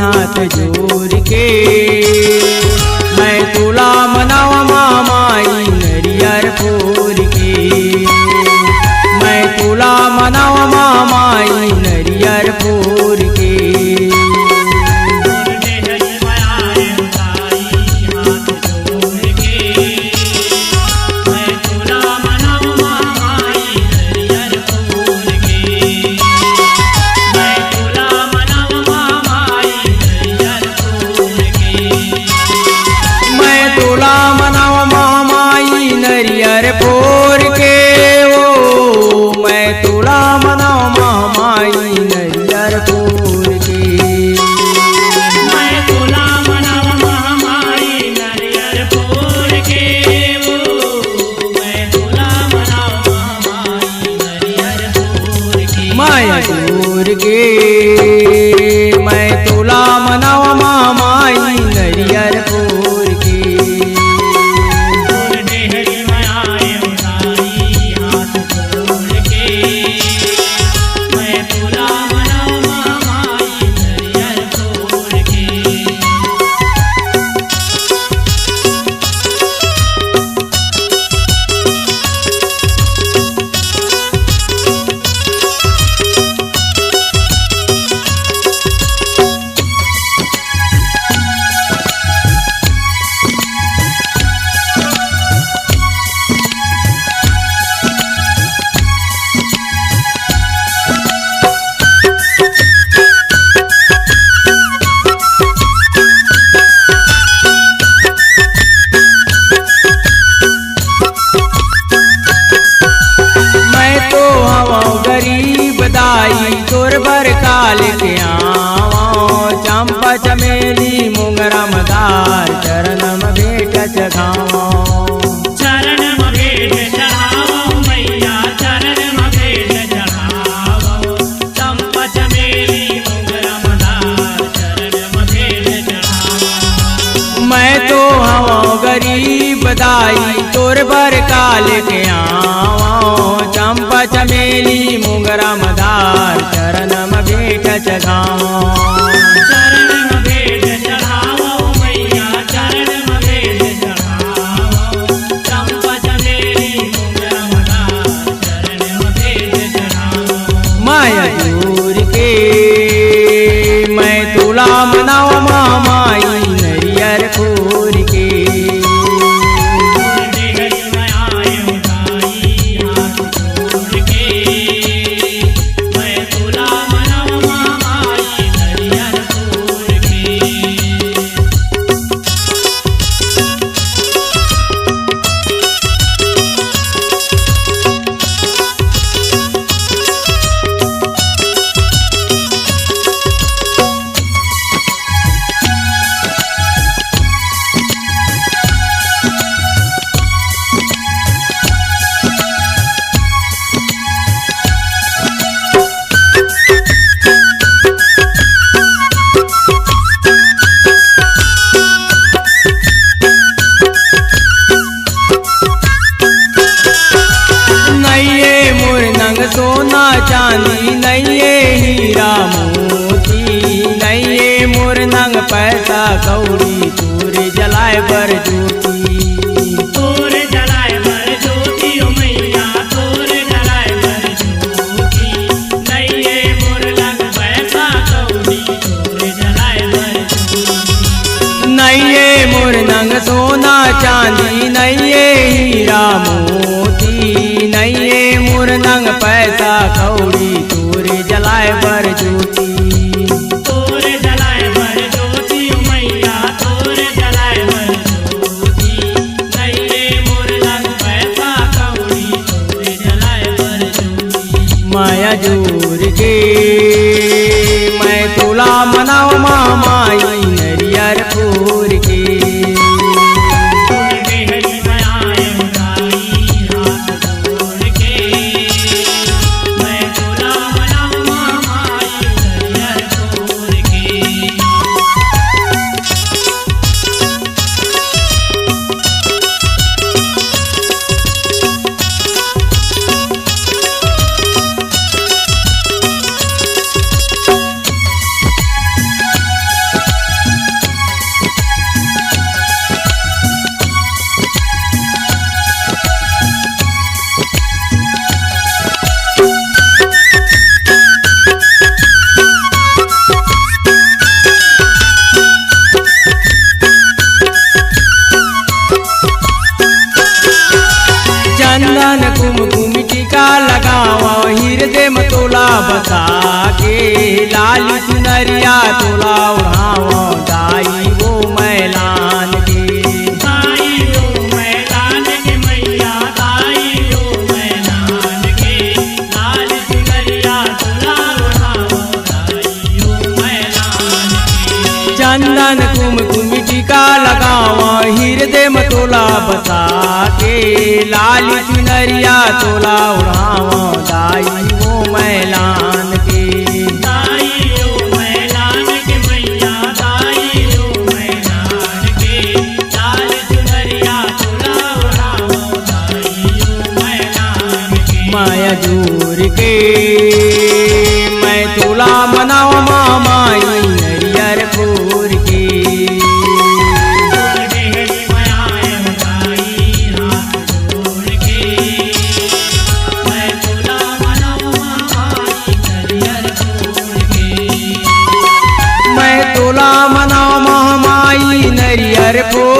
हाथ जोड़ के। मैं तुला मनावा मामाई नरियर फोर के। मैं तुला मनावा मामाई नरियर फोर के। नरियर फोर के ओ मैं तुला मनावा मामाई नरियर फोर के। मैं तुला मनावा मामाई नरियर फोर के ओ मैं तुला मनावा मामाई नरियर फोर के। माया दूर के मैं तुला मनावा मामाई नरियर फोर के। तोर बर काल के आवो चंपा चमेली मोगरा मदार चरण में भेट चढ़ावो। चरण में भेट चढ़ावो मैया चरण में भेट चढ़ावो। चंपा चमेली मोगरा मदार चरण में भेट चढ़ावो। मैं तो हवा गरीब दाई तोर बर काल के आवो चंपा चमेली मोगरा मदार चरण में भेट चढ़ावो। चरण में भेट चढ़ावो मैया चरण में भेट चढ़ावो। चंपा चमेली मोगरा मदार चरण में भेट चढ़ावो। माया दूर के मैं तुला मनावा मामाई नरियर फोर के। सोना चांदी नैये हीरा मोती नैये मोर नंग पैसा कौड़ी तोर जलाए बर ज्योति। तोर जलाए बर ज्योति ओ मैया तोर जलाए बर ज्योति। नैये मोर नंग पैसा कौड़ी तोर जलाए बर ज्योति। नैये मोर नंग सोना चांदी नैये हीरा मोती नैये मोर नंग पैसा कौड़ी तोर जलाए बर ज्योति। तोर जलाए बर ज्योति ओ मैया तोर जलाए बर ज्योति। नैये मोर नंग पैसा कौड़ी तोर जलाए बर ज्योति। माया जोर के मैं तुला मनावा मामाई नरियर फोर के। लाल चुनरिया तोला उड़ाओ दाई वो मैलान के दाई ओ मैदान के मैया दाई ओ मैदान के लाल चुनरिया तोला उड़ाओ दाई ओ मैदान के चंदन कुमकुम टीका लगाओ हृदय में तोला बसा के लाल चुनरिया तोला उड़ाओ दाई वो मैलान के दाई ओ मैदान के मैया दाई ओ मैदान के लाल चुनरिया तोला उड़ाओ दाई ओ मैदान के माया जोर के मैं तोला मनाओ मामाई नरियर फोर के मैं तोला मनाओ महामाई नरियर फोर